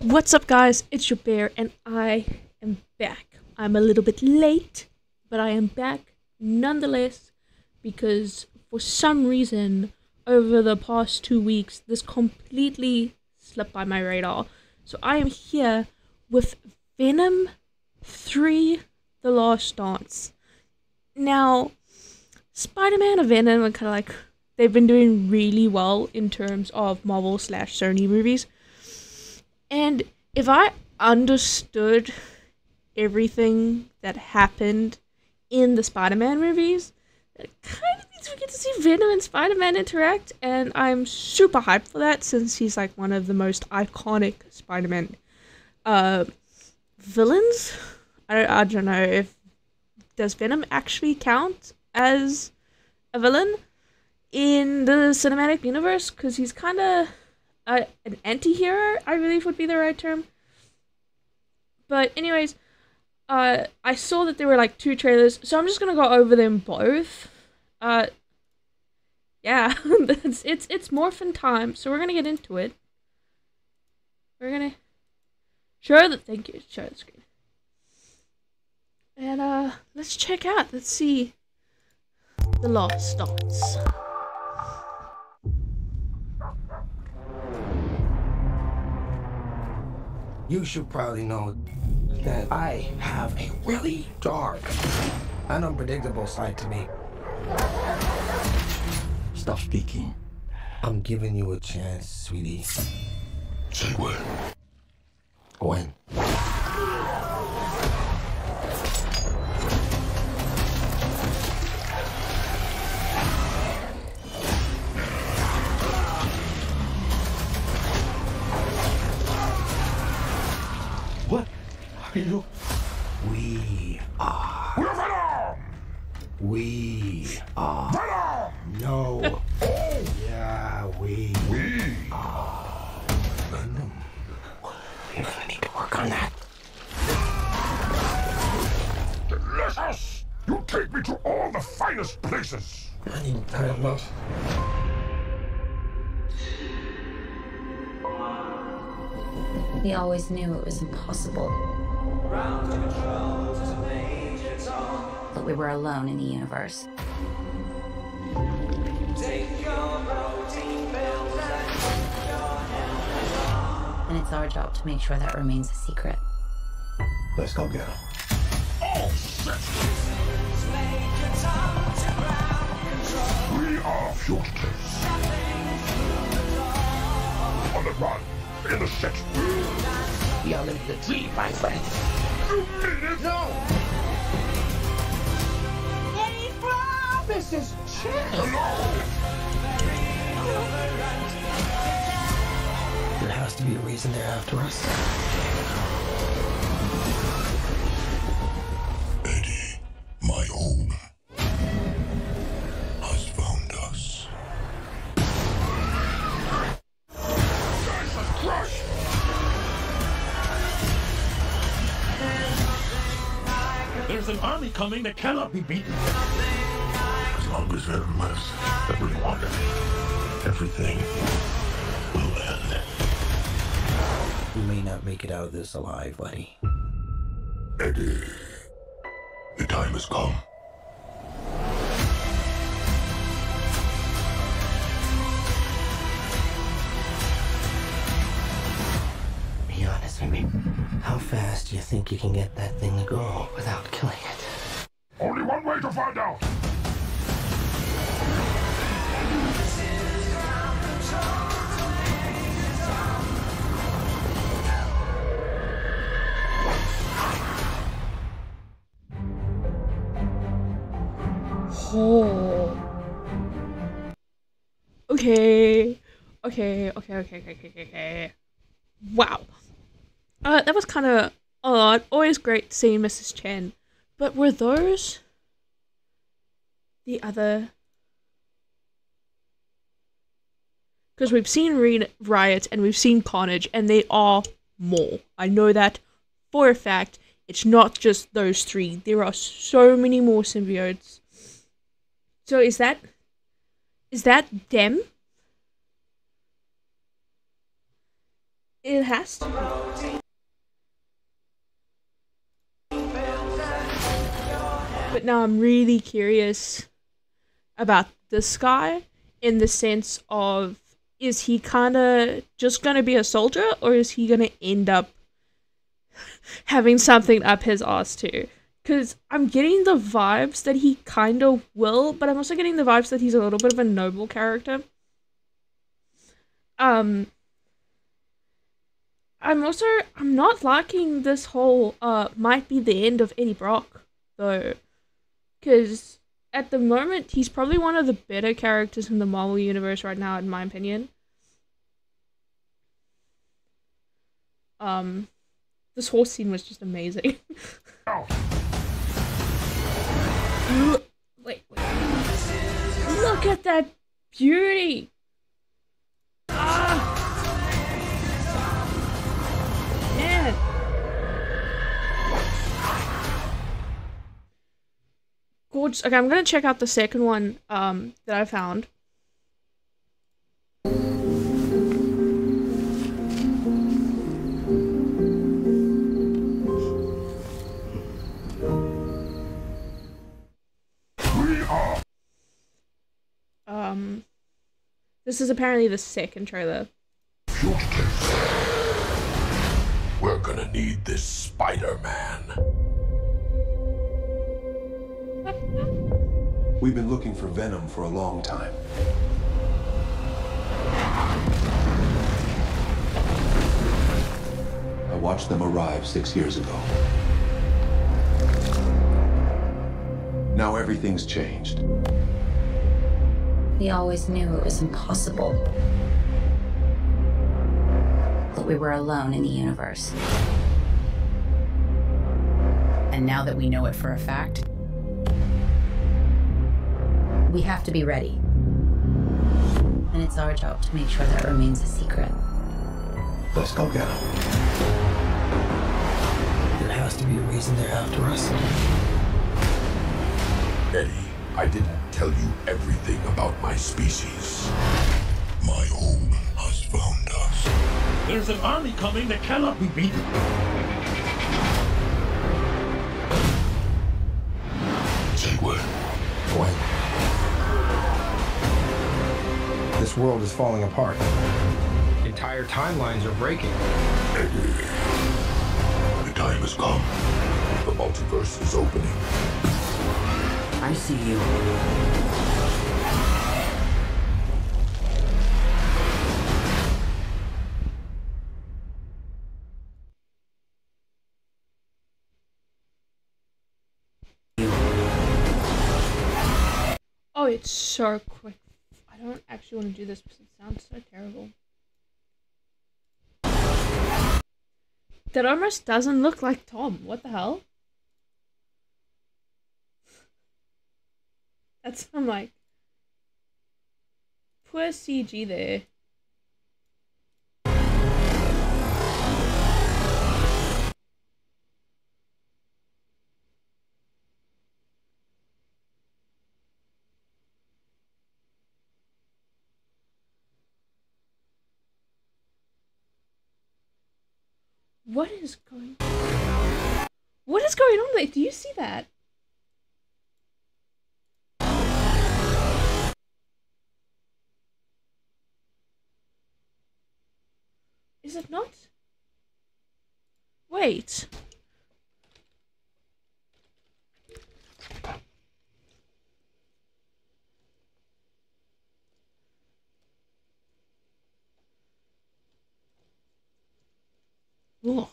What's up, guys? It's your bear, and I am back. I'm a little bit late, but I am back nonetheless because for some reason over the past 2 weeks this completely slipped by my radar. So I am here with Venom 3: The Last Dance. Now, Spider-Man and Venom are kind of like, they've been doing really well in terms of Marvel/Sony movies. And if I understood everything that happened in the Spider-Man movies, it kind of means we get to see Venom and Spider-Man interact, and I'm super hyped for that since he's like one of the most iconic Spider-Man villains. I don't know if, does Venom actually count as a villain in the cinematic universe? Because he's kind of an anti-hero, I believe would be the right term. But anyways, I saw that there were like 2 trailers, so I'm just gonna go over them both. Yeah, it's morphin time, so we're gonna get into it. We're gonna share the share the screen, and let's check out. Let's see The Last Dance. You should probably know that I have a really dark and unpredictable side to me. Stop speaking. I'm giving you a chance, sweetie. Say when. When? What are you? We are. We're Venom! We are. Venom! No. Oh! Yeah, we are. Venom. We're gonna need to work on that. Delicious! You take me to all the finest places. I need time, love. We always knew it was impossible. That we were alone in the universe. And it's our job to make sure that remains a secret. Let's go get him. Oh, shit! We are fugitives. On the run. In the shit. We are living the dream, my friend. You mean it? No! This is shit! There has to be a reason they're after us. Eddie, my own, has found us. Jesus Christ! There's an army coming that cannot be beaten. As long as Venom lives, everyone, everything will end. We may not make it out of this alive, buddy. Eddie, the time has come. Be honest with me. How fast do you think you can get that thing to go without killing it? Only one way to find out. Oh. Okay. Wow. That was kind of a lot. Always great seeing Mrs. Chen. But were those the other? Because we've seen Riot and we've seen Carnage, and they are more. I know that for a fact. It's not just those 3. There are so many more symbiotes. So is that them? It has to be. But now I'm really curious about this guy in the sense of, is he kind of just going to be a soldier, or is he going to end up having something up his ass too? Because I'm getting the vibes that he kind of will, but I'm also getting the vibes that he's a little bit of a noble character. I'm not liking this whole might be the end of Eddie Brock though, because at the moment he's probably one of the better characters in the Marvel universe right now, in my opinion. This horse scene was just amazing. Wait. Look at that beauty! Man. Gorgeous. Okay, I'm gonna check out the second one that I found. This is apparently the second trailer. We're gonna need this Spider-Man. We've been looking for Venom for a long time. I watched them arrive 6 years ago. Now everything's changed. We always knew it was impossible. That we were alone in the universe. And now that we know it for a fact, we have to be ready. And it's our job to make sure that remains a secret. Let's go get him. There has to be a reason they're after us. Eddie, I didn't tell you everything about my species. My home has found us. There's an army coming that cannot be beaten. Say what? What? This world is falling apart. Entire timelines are breaking. Eddie, the time has come. The multiverse is opening. I see you. Oh, it's so quick. I don't actually want to do this because it sounds so terrible. That almost doesn't look like Tom. What the hell? That's some like poor CG there. What is going on? What is going on there? Do you see that? Is it not? Wait. Ugh.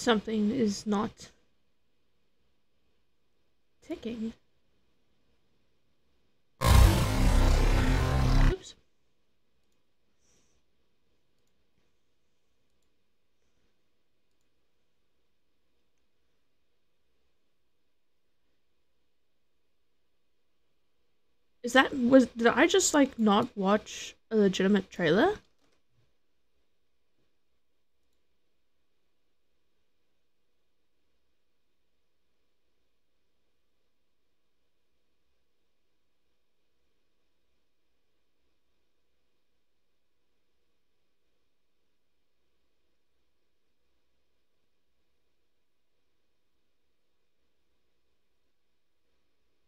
something is not ticking. Oops. Did I just like not watch a legitimate trailer?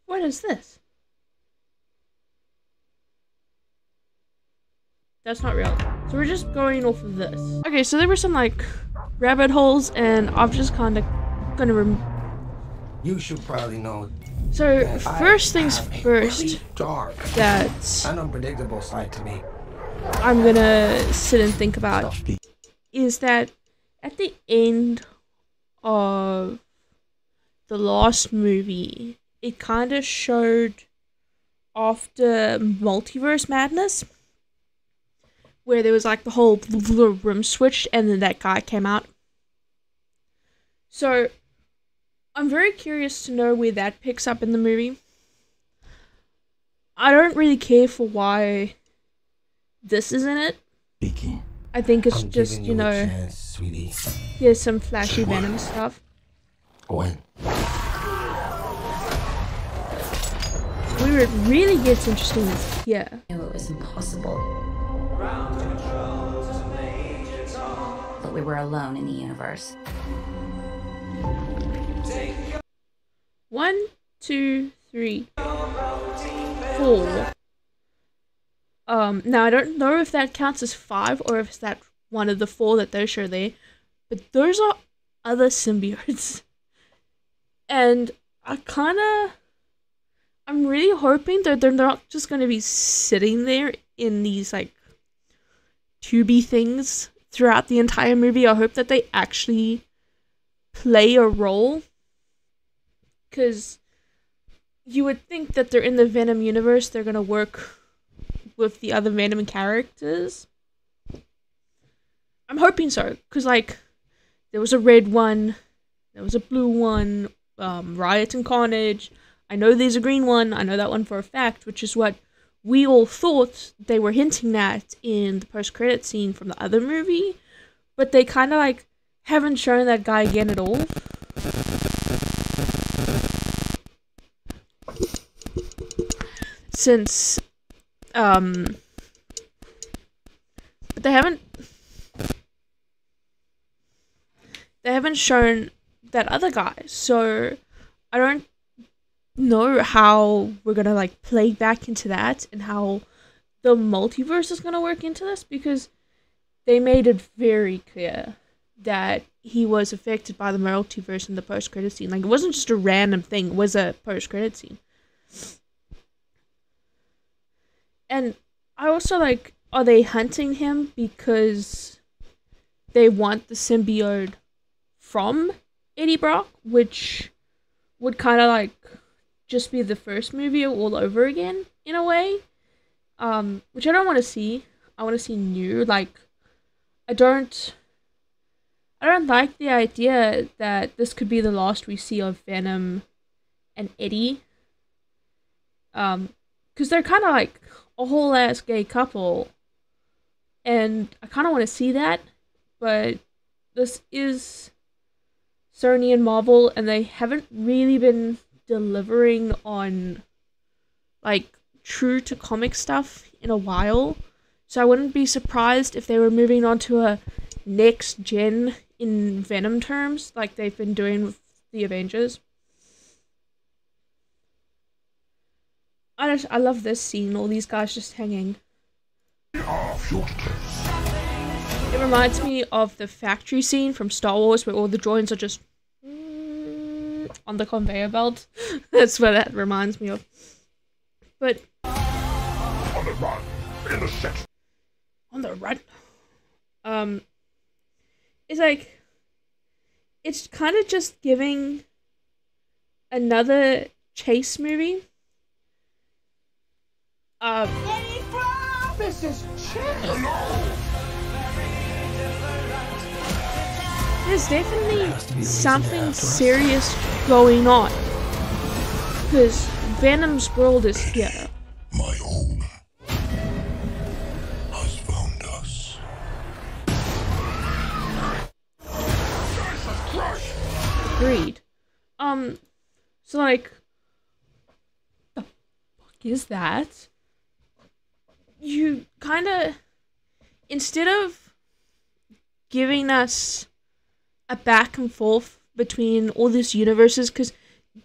What is this? That's not real. So we're just going off of this. Okay, so there were some like rabbit holes, and I'm just kind of gonna You should probably know. So that first I things have a first, really dark, that an unpredictable side to me. I'm gonna sit and think about is that at the end of the last movie, it kind of showed after Multiverse Madness, where there was like the whole room switched and then that guy came out. So I'm very curious to know where that picks up in the movie. I don't really care for why this is in it. I think it's I'm just, giving you know, a chance, sweetie. here's some flashy Venom stuff. When? Where it really gets interesting is here. I knew it was impossible. But we were alone in the universe. 1, 2, 3, 4. Now I don't know if that counts as 5 or if it's that one of the 4 that they show there, but those are other symbiotes. And I'm really hoping that they're not just going to be sitting there in these like tubey things throughout the entire movie. I hope that they actually play a role, because you would think that they're in the Venom universe, they're going to work with the other Venom characters. I'm hoping so, because like there was a red one, there was a blue one, Riot and Carnage. I know there's a green one, I know that one for a fact, which is what we all thought they were hinting at in the post-credit scene from the other movie, but they kind of like haven't shown that guy again at all. Since, but they haven't shown that other guy, so I don't know how we're gonna like play back into that and how the multiverse is gonna work into this, because they made it very clear that he was affected by the multiverse in the post-credit scene. Like, it wasn't just a random thing, it was a post-credit scene. And I also like, are they hunting him because they want the symbiote from Eddie Brock, which would kind of like just be the first movie all over again in a way, which I don't want to see. I want to see new. Like, I don't like the idea that this could be the last we see of Venom and Eddie, because they're kind of like a whole ass gay couple, and I kind of want to see that, but this is Sony and Marvel, and they haven't really been delivering on like true to comic stuff in a while, so I wouldn't be surprised if they were moving on to a next gen in Venom terms, like they've been doing with the Avengers. I love this scene, all these guys just hanging. It reminds me of the factory scene from Star Wars where all the droids are just on the conveyor belt. That's what that reminds me of. But On the run, in the set. on the run. It's like, it's kind of just giving another chase movie. Mrs. Chen! There's definitely something serious going on. Because Venom's world is here. My home has found us. Agreed. So like, the fuck is that? You kind of, instead of giving us a back and forth between all these universes, because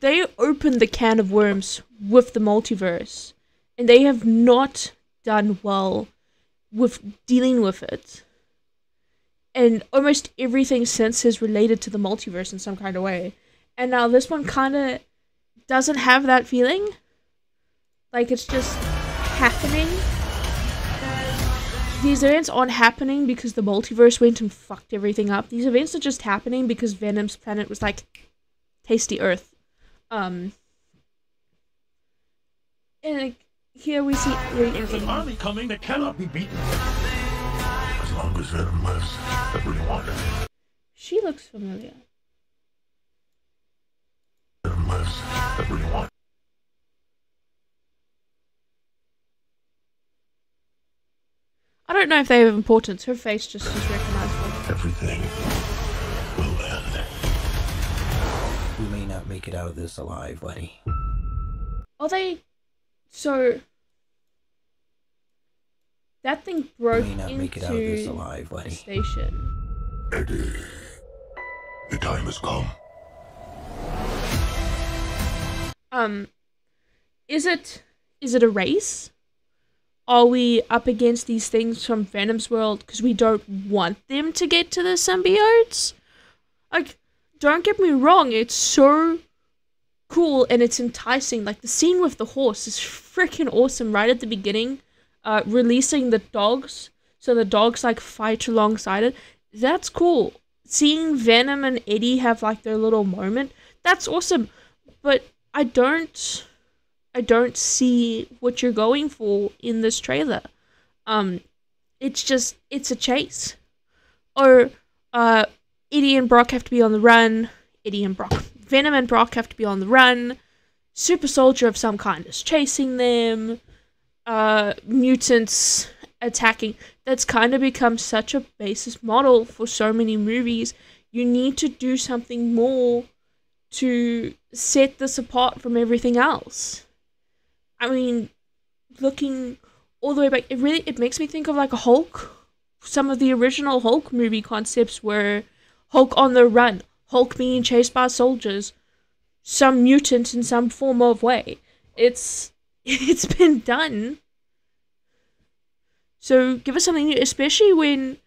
they opened the can of worms with the multiverse, and they have not done well with dealing with it. And almost everything since is related to the multiverse in some kind of way. And now this one kind of doesn't have that feeling. Like, it's just happening. These events aren't happening because the multiverse went and fucked everything up. These events are just happening because Venom's planet was like, tasty Earth. And like, here we see... There's an army coming that cannot be beaten. As long as Venom lives, everyone. She looks familiar. Venom lives, everyone. I don't know if they have importance. Her face just is recognizable. Everything will end. We may not make it out of this alive, buddy. Are they... So... That thing broke We may not into make it out of this alive, the buddy. station. Eddie, the time has come. Is it a race? Are we up against these things from Venom's world because we don't want them to get to the symbiotes? Like, don't get me wrong, it's so cool and it's enticing. Like, the scene with the horse is freaking awesome right at the beginning. Releasing the dogs, so the dogs, like, fight alongside it. That's cool. Seeing Venom and Eddie have, like, their little moment, that's awesome. But I don't see what you're going for in this trailer. It's a chase. Or, Eddie and Brock have to be on the run. Venom and Brock have to be on the run. Super soldier of some kind is chasing them. Mutants attacking. That's kind of become such a basis model for so many movies. You need to do something more to set this apart from everything else. I mean, looking all the way back, it makes me think of like a Hulk. Some of the original Hulk movie concepts were Hulk on the run, Hulk being chased by soldiers, some mutant in some form of way. It's been done. So give us something new, especially when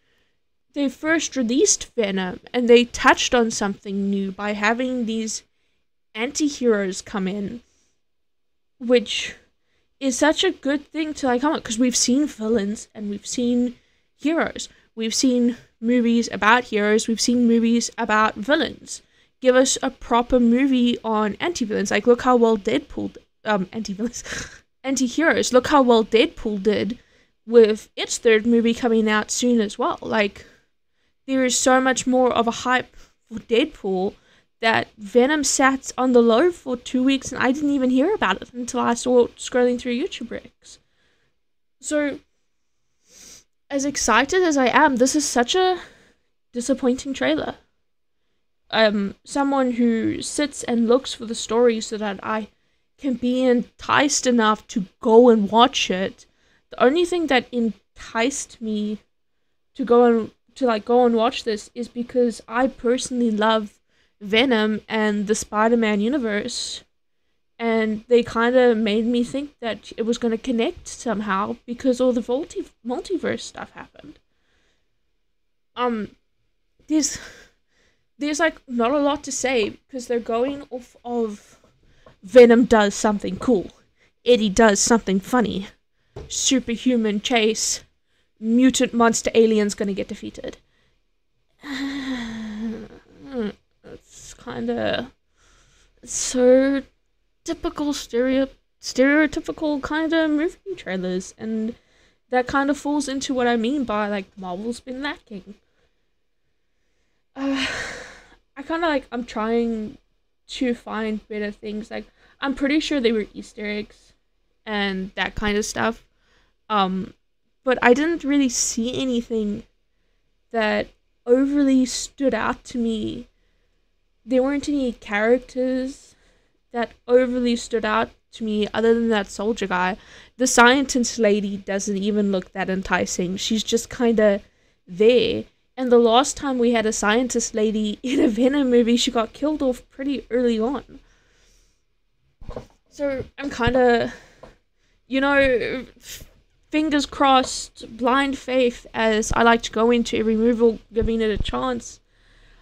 they first released Venom and they touched on something new by having these anti-heroes come in, which is such a good thing to like come on, because we've seen villains and we've seen heroes. We've seen movies about heroes, we've seen movies about villains. Give us a proper movie on anti-villains. Like, look how well Deadpool anti-heroes. Look how well Deadpool did with its third movie coming out soon as well. Like, there is so much more of a hype for Deadpool that Venom sat on the low for 2 weeks and I didn't even hear about it until I saw it scrolling through YouTube Recs. So, as excited as I am, this is such a disappointing trailer. Someone who sits and looks for the story so that I can be enticed enough to go and watch it. The only thing that enticed me to go and watch this is because I personally love Venom and the Spider-Man universe, and they kind of made me think that it was going to connect somehow because all the multiverse stuff happened. There's like not a lot to say because they're going off of Venom does something cool, Eddie does something funny, superhuman chase, mutant monster alien's gonna get defeated. kind of so typical stereotypical kind of movie trailers, and that kind of falls into what I mean by like Marvel's been lacking. I kind of like, I'm trying to find better things. Like, I'm pretty sure they were Easter eggs and that kind of stuff. But I didn't really see anything that overly stood out to me. There weren't any characters that overly stood out to me other than that soldier guy. The scientist lady doesn't even look that enticing. She's just kind of there. And the last time we had a scientist lady in a Venom movie, she got killed off pretty early on. So I'm kind of, you know, fingers crossed, blind faith, as I like to go into every movie, giving it a chance.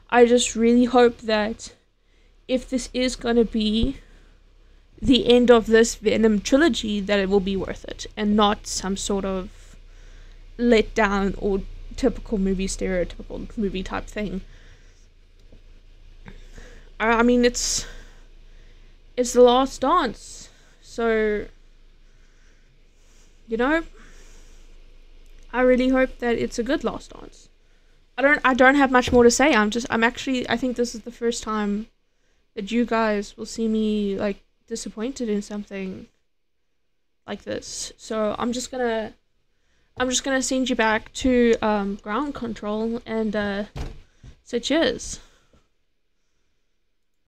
I just really hope that if this is going to be the end of this Venom trilogy, that it will be worth it and not some sort of letdown or typical movie, stereotypical movie type thing. I mean, it's the last dance, so, you know, I really hope that it's a good last dance. I don't have much more to say. I think this is the first time that you guys will see me like disappointed in something like this. So I'm just gonna send you back to ground control and say cheers.